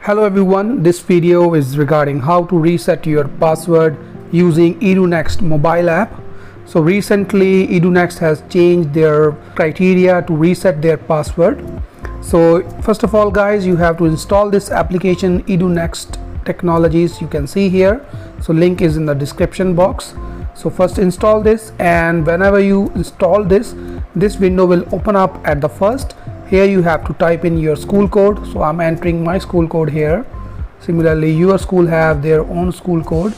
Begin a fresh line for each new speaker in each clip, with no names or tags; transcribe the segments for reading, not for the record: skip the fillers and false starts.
Hello everyone, this video is regarding how to reset your password using EduNext mobile app. So recently EduNext has changed their criteria to reset their password. So first of all guys, you have to install this application EduNext Technologies. You can see here, so link is in the description box. So first install this, and whenever you install this window will open up at the first. Here you have to type in your school code, so I'm entering my school code here. Similarly, your school have their own school code.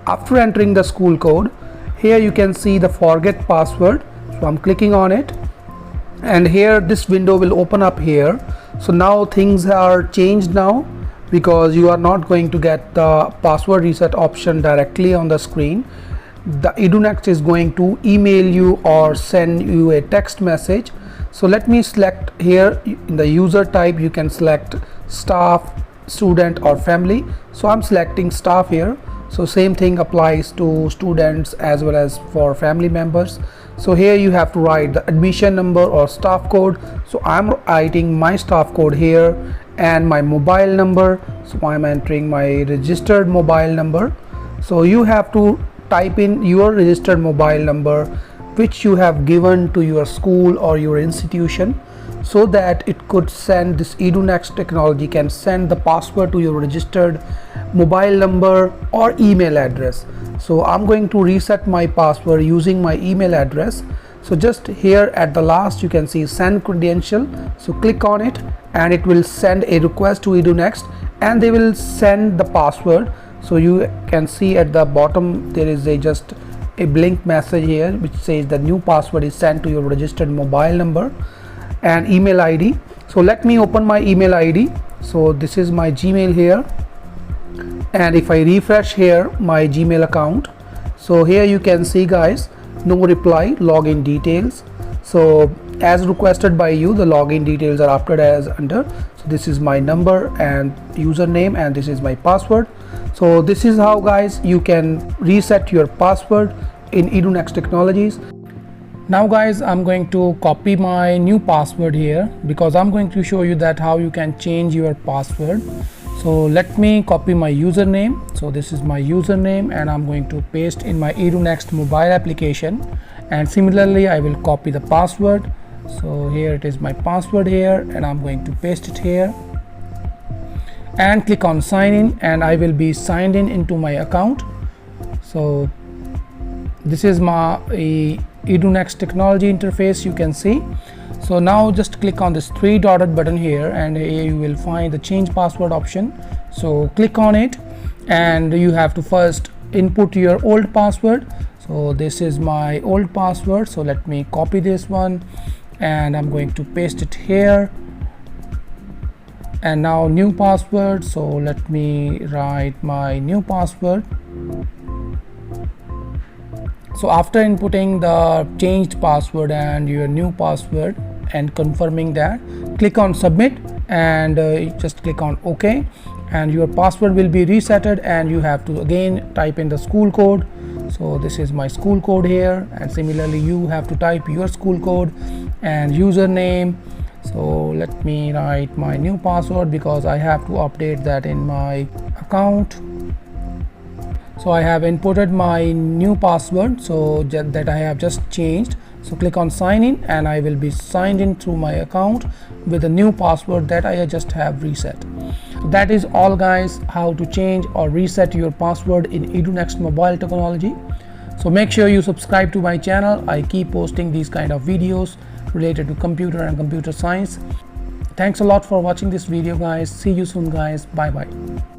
After entering the school code, here you can see the forget password, so I'm clicking on it, and here this window will open up here. So now things are changed now, because you are not going to get the password reset option directly on the screen. The EduNext is going to email you or send you a text message. So let me select here in the user type. You can select staff, student or family. So I'm selecting staff here. So same thing applies to students as well as for family members. So here you have to write the admission number or staff code. So I'm writing my staff code here and my mobile number. So I'm entering my registered mobile number. So you have to type in your registered mobile number which you have given to your school or your institution, so that it could send this EduNext technology can send the password to your registered mobile number or email address. So I'm going to reset my password using my email address. So just here at the last you can see send credential. So click on it and it will send a request to EduNext and they will send the password. So you can see at the bottom there is just a blink message here which says the new password is sent to your registered mobile number and email ID. So let me open my email ID. So this is my Gmail here, and if I refresh here my Gmail account, so here you can see guys, no reply, login details. So as requested by you, the login details are updated as under. So this is my number and username, and this is my password. So this is how guys you can reset your password in EduNext Technologies. Now guys, I'm going to copy my new password here, because I'm going to show you that how you can change your password. So let me copy my username. So this is my username and I'm going to paste in my EduNext mobile application, and similarly I will copy the password. So here it is my password here, and I'm going to paste it here and click on sign in, and I will be signed in into my account. So this is my EduNext technology interface, you can see. So now just click on this three dotted button here, and here you will find the change password option. So click on it, and you have to first input your old password. So this is my old password, so let me copy this one and I'm going to paste it here. And now new password, so let me write my new password. So after inputting the changed password and your new password and confirming that, click on submit, and just click on OK, and your password will be resetted, and you have to again type in the school code. So this is my school code here, and similarly you have to type your school code and username. So let me write my new password because I have to update that in my account. So I have inputted my new password, so that I have just changed. So click on sign in, and I will be signed in through my account with a new password that I just have reset. So that is all guys, how to change or reset your password in EduNext mobile technology. So make sure you subscribe to my channel. I keep posting these kind of videos related to computer and computer science. Thanks a lot for watching this video guys. See you soon guys. Bye bye.